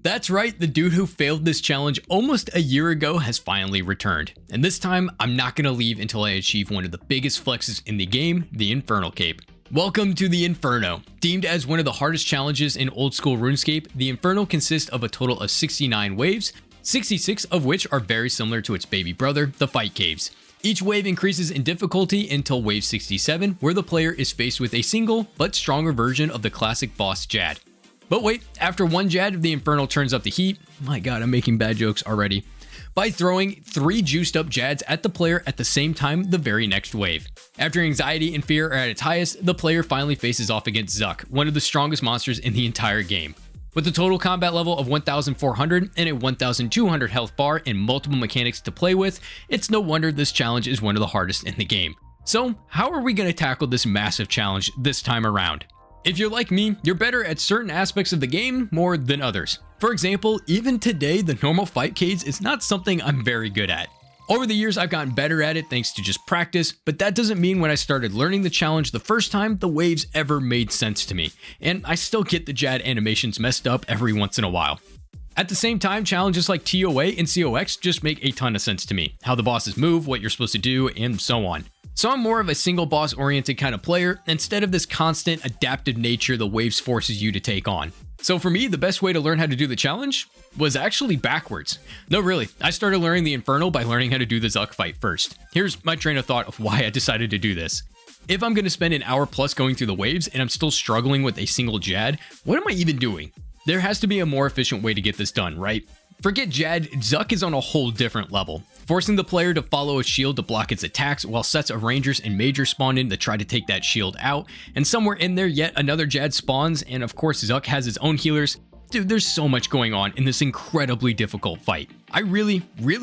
That's right, the dude who failed this challenge almost a year ago has finally returned. And this time, I'm not gonna leave until I achieve one of the biggest flexes in the game, the Infernal Cape. Welcome to the Inferno. Deemed as one of the hardest challenges in old school RuneScape, the Inferno consists of a total of 69 waves, 66 of which are very similar to its baby brother, the Fight Caves. Each wave increases in difficulty until wave 67, where the player is faced with a single but stronger version of the classic boss Jad. But wait, after one Jad, the Infernal turns up the heat. My god, I'm making bad jokes already. By throwing 3 juiced up Jads at the player at the same time the very next wave. After anxiety and fear are at its highest, the player finally faces off against Zuck, one of the strongest monsters in the entire game. With a total combat level of 1,400 and a 1,200 health bar and multiple mechanics to play with, it's no wonder this challenge is one of the hardest in the game. So, how are we going to tackle this massive challenge this time around? If you're like me, you're better at certain aspects of the game more than others. For example, even today, the normal fight caves is not something I'm very good at. Over the years, I've gotten better at it thanks to just practice, but that doesn't mean when I started learning the challenge the first time, the waves ever made sense to me. And I still get the Jad animations messed up every once in a while. At the same time, challenges like TOA and COX just make a ton of sense to me. How the bosses move, what you're supposed to do, and so on. So I'm more of a single boss oriented kind of player instead of this constant adaptive nature the waves forces you to take on. So for me, the best way to learn how to do the challenge was actually backwards. No, really, I started learning the Infernal by learning how to do the Zuck fight first. Here's my train of thought of why I decided to do this. If I'm going to spend an hour plus going through the waves and I'm still struggling with a single Jad, what am I even doing? There has to be a more efficient way to get this done, right? Forget Jad, Zuck is on a whole different level, forcing the player to follow a shield to block its attacks while sets of rangers and majors spawn in to try to take that shield out, and somewhere in there yet another Jad spawns, and of course Zuck has his own healers. Dude, there's so much going on in this incredibly difficult fight. I really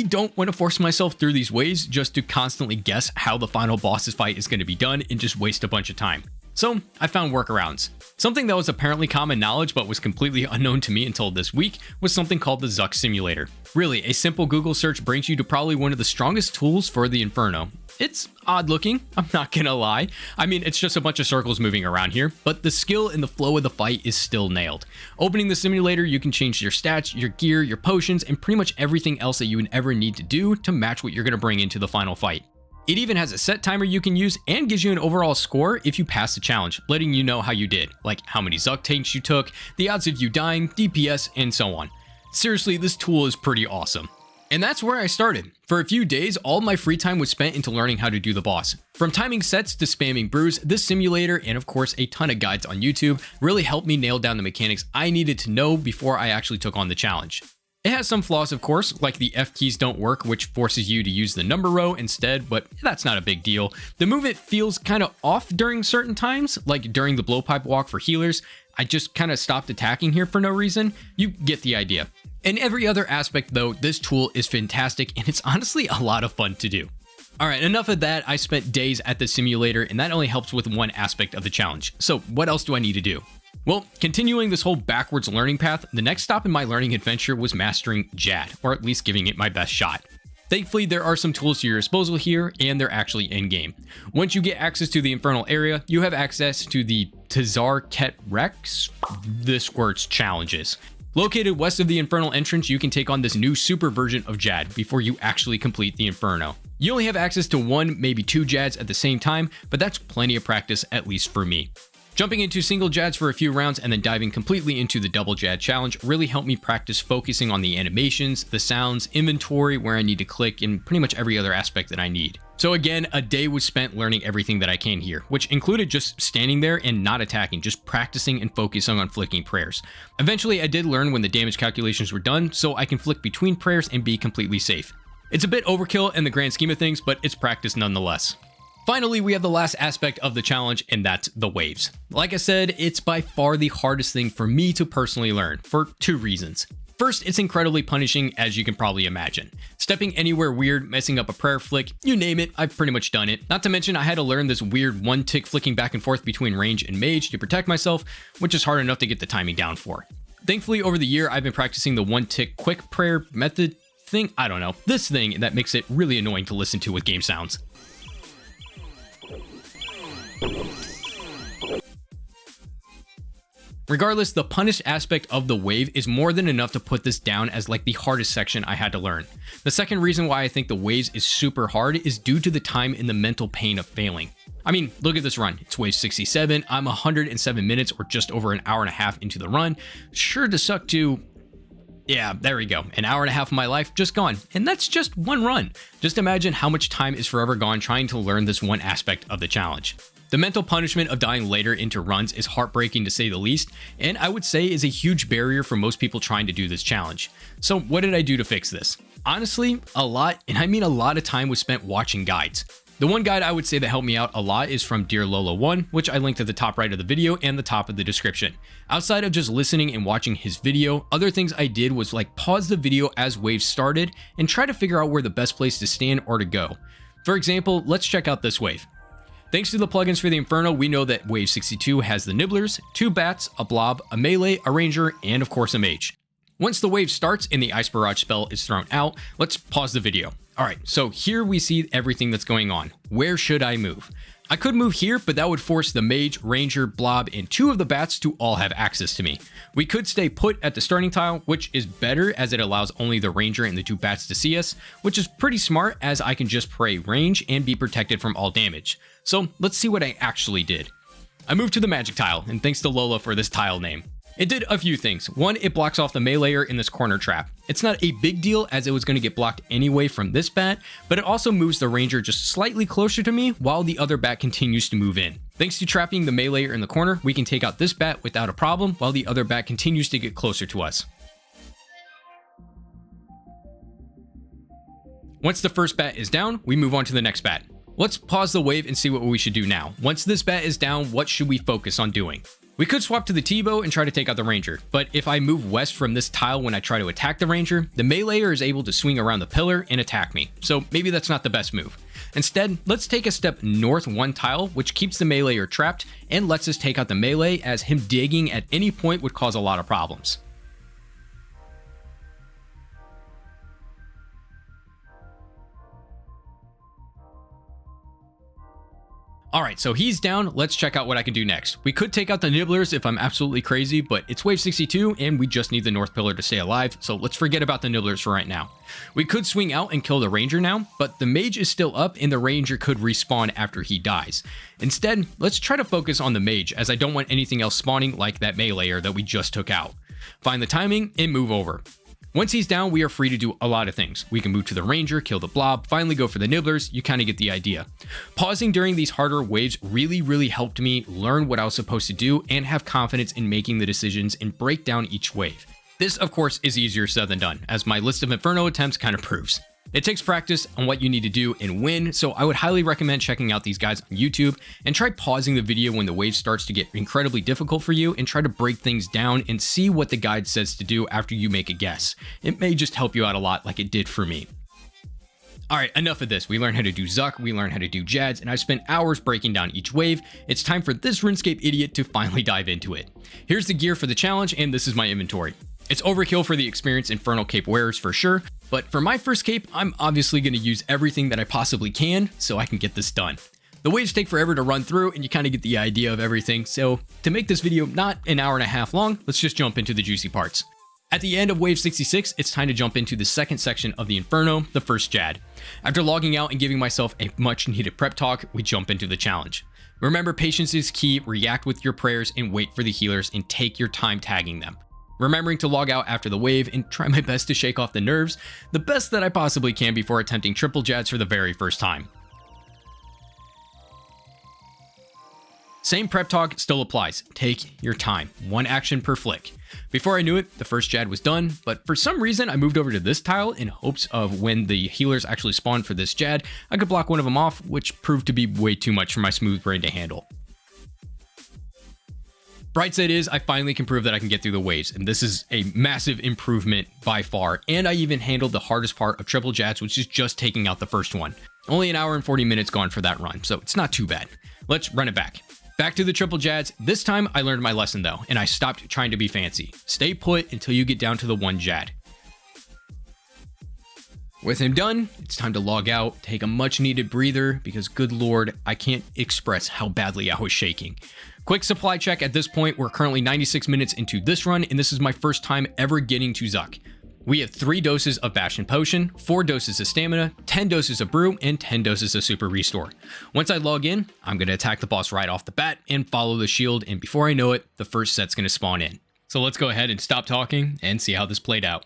don't want to force myself through these waves just to constantly guess how the final boss's fight is going to be done and just waste a bunch of time. So I found workarounds. Something that was apparently common knowledge but was completely unknown to me until this week was something called the Zuck Simulator. Really, a simple Google search brings you to probably one of the strongest tools for the Inferno. It's odd looking, I'm not gonna lie. I mean, it's just a bunch of circles moving around here, but the skill and the flow of the fight is still nailed. Opening the simulator, you can change your stats, your gear, your potions, and pretty much everything else that you would ever need to do to match what you're gonna bring into the final fight. It even has a set timer you can use and gives you an overall score if you pass the challenge, letting you know how you did, like how many Zuck tanks you took, the odds of you dying, DPS, and so on. Seriously, this tool is pretty awesome. And that's where I started. For a few days, all my free time was spent into learning how to do the boss. From timing sets to spamming brews, this simulator, and of course a ton of guides on YouTube, really helped me nail down the mechanics I needed to know before I actually took on the challenge. It has some flaws, of course, like the F keys don't work, which forces you to use the number row instead, but that's not a big deal. The movement feels kind of off during certain times, like during the blowpipe walk for healers. I just kind of stopped attacking here for no reason. You get the idea. In every other aspect though, this tool is fantastic and it's honestly a lot of fun to do. Alright, enough of that. I spent days at the simulator and that only helps with one aspect of the challenge. So what else do I need to do? Well, continuing this whole backwards learning path, the next stop in my learning adventure was mastering Jad, or at least giving it my best shot. Thankfully, there are some tools to your disposal here, and they're actually in-game. Once you get access to the Infernal area, you have access to the Tazar Ket Rex, the Squirts challenges. Located west of the Infernal entrance, you can take on this new super version of Jad before you actually complete the Inferno. You only have access to 1, maybe 2 Jads at the same time, but that's plenty of practice, at least for me. Jumping into single Jads for a few rounds and then diving completely into the double Jad challenge really helped me practice focusing on the animations, the sounds, inventory, where I need to click, and pretty much every other aspect that I need. So again, a day was spent learning everything that I can here, which included just standing there and not attacking, just practicing and focusing on flicking prayers. Eventually, I did learn when the damage calculations were done, so I can flick between prayers and be completely safe. It's a bit overkill in the grand scheme of things, but it's practice nonetheless. Finally, we have the last aspect of the challenge, and that's the waves. Like I said, it's by far the hardest thing for me to personally learn, for 2 reasons. First, it's incredibly punishing, as you can probably imagine. Stepping anywhere weird, messing up a prayer flick, you name it, I've pretty much done it. Not to mention, I had to learn this weird one-tick flicking back and forth between range and mage to protect myself, which is hard enough to get the timing down for. Thankfully, over the year, I've been practicing the one-tick quick prayer method thing, I don't know, this thing that makes it really annoying to listen to with game sounds. Regardless, the punish aspect of the wave is more than enough to put this down as like the hardest section I had to learn. The second reason why I think the waves is super hard is due to the time and the mental pain of failing. I mean, look at this run. It's wave 67. I'm 107 minutes or just over an hour and a half into the run. Sure to suck to... Yeah, there we go. An hour and a half of my life just gone. And that's just one run. Just imagine how much time is forever gone trying to learn this one aspect of the challenge. The mental punishment of dying later into runs is heartbreaking to say the least, and I would say is a huge barrier for most people trying to do this challenge. So what did I do to fix this? Honestly, a lot, and I mean a lot of time was spent watching guides. The one guide I would say that helped me out a lot is from Dear Lola 1, which I linked at the top right of the video and the top of the description. Outside of just listening and watching his video, other things I did was like pause the video as waves started and try to figure out where the best place to stand or to go. For example, let's check out this wave. Thanks to the plugins for the Infernal, we know that wave 62 has the nibblers, 2 bats, a blob, a melee, a ranger, and of course a mage. Once the wave starts and the ice barrage spell is thrown out, let's pause the video. Alright, so here we see everything that's going on. Where should I move? I could move here, but that would force the mage, ranger, blob, and 2 of the bats to all have access to me. We could stay put at the starting tile, which is better as it allows only the ranger and the 2 bats to see us, which is pretty smart as I can just pray range and be protected from all damage. So let's see what I actually did. I moved to the magic tile, and thanks to Lola for this tile name. It did a few things. One, it blocks off the meleeer in this corner trap. It's not a big deal as it was going to get blocked anyway from this bat, but it also moves the ranger just slightly closer to me while the other bat continues to move in. Thanks to trapping the meleeer in the corner, we can take out this bat without a problem while the other bat continues to get closer to us. Once the first bat is down, we move on to the next bat. Let's pause the wave and see what we should do now. Once this bat is down, what should we focus on doing? We could swap to the T-bow and try to take out the ranger, but if I move west from this tile when I try to attack the ranger, the meleeer is able to swing around the pillar and attack me, so maybe that's not the best move. Instead, let's take a step north 1 tile, which keeps the meleeer trapped and lets us take out the melee, as him digging at any point would cause a lot of problems. Alright, so he's down, let's check out what I can do next. We could take out the nibblers if I'm absolutely crazy, but it's wave 62 and we just need the north pillar to stay alive, so let's forget about the nibblers for right now. We could swing out and kill the ranger now, but the mage is still up and the ranger could respawn after he dies. Instead, let's try to focus on the mage, as I don't want anything else spawning like that meleeer that we just took out. Find the timing and move over. Once he's down, we are free to do a lot of things. We can move to the ranger, kill the blob, finally go for the nibblers, you kind of get the idea. Pausing during these harder waves really helped me learn what I was supposed to do and have confidence in making the decisions and break down each wave. This, of course, is easier said than done, as my list of Inferno attempts kind of proves. It takes practice on what you need to do and when, so I would highly recommend checking out these guys on YouTube and try pausing the video when the wave starts to get incredibly difficult for you and try to break things down and see what the guide says to do after you make a guess. It may just help you out a lot like it did for me. Alright, enough of this. We learned how to do Zuck, we learned how to do Jads, and I've spent hours breaking down each wave. It's time for this RuneScape idiot to finally dive into it. Here's the gear for the challenge, and this is my inventory. It's overkill for the experienced Infernal cape wearers for sure, but for my first cape, I'm obviously going to use everything that I possibly can so I can get this done. The waves take forever to run through and you kind of get the idea of everything, so to make this video not an hour and a half long, let's just jump into the juicy parts. At the end of wave 66, it's time to jump into the second section of the Inferno, the first Jad. After logging out and giving myself a much needed prep talk, we jump into the challenge. Remember, patience is key, react with your prayers and wait for the healers and take your time tagging them. Remembering to log out after the wave and try my best to shake off the nerves, the best that I possibly can before attempting triple Jads for the very first time. Same prep talk still applies. Take your time, 1 action per flick. Before I knew it, the first Jad was done, but for some reason I moved over to this tile in hopes of when the healers actually spawned for this Jad, I could block one of them off, which proved to be way too much for my smooth brain to handle. Bright side is I finally can prove that I can get through the waves, and this is a massive improvement by far, and I even handled the hardest part of triple Jads, which is just taking out the first one. Only an hour and 40 minutes gone for that run, so it's not too bad. Let's run it back. Back to the triple Jads. This time I learned my lesson though, and I stopped trying to be fancy. Stay put until you get down to the 1 Jad. With him done, it's time to log out, take a much needed breather because good lord, I can't express how badly I was shaking. Quick supply check at this point, we're currently 96 minutes into this run and this is my first time ever getting to Zuck. We have 3 doses of Bastion Potion, 4 doses of Stamina, 10 doses of Brew, and 10 doses of Super Restore. Once I log in, I'm going to attack the boss right off the bat and follow the shield, and before I know it, the first set's going to spawn in. So let's go ahead and stop talking and see how this played out.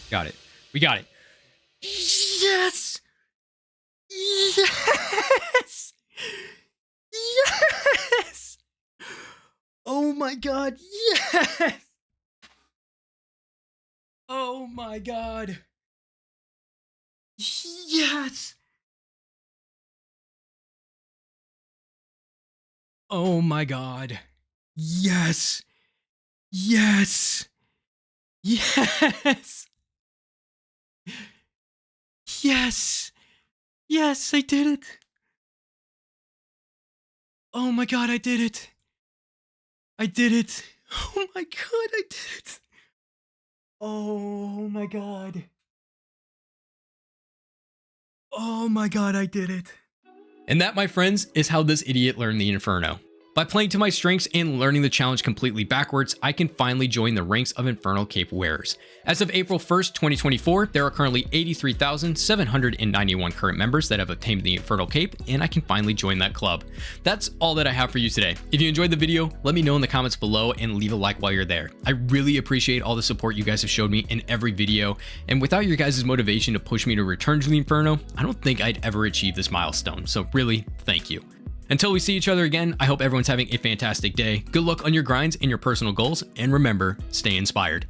Got it. We got it. Yes! Yes! Yes! Oh my god, yes! Oh my god. Yes! Oh my god. Yes! Yes! Yes! Yes! Yes, I did it! Oh my god, I did it! I did it! Oh my god, I did it! Oh my god. Oh my god, I did it. And that, my friends, is how this idiot learned the Inferno. By playing to my strengths and learning the challenge completely backwards, I can finally join the ranks of Infernal Cape wearers. As of April 1st, 2024, there are currently 83,791 current members that have obtained the Infernal Cape, and I can finally join that club. That's all that I have for you today. If you enjoyed the video, let me know in the comments below and leave a like while you're there. I really appreciate all the support you guys have showed me in every video, and without your guys' motivation to push me to return to the Inferno, I don't think I'd ever achieve this milestone, so really, thank you. Until we see each other again, I hope everyone's having a fantastic day. Good luck on your grinds and your personal goals, and remember, stay inspired.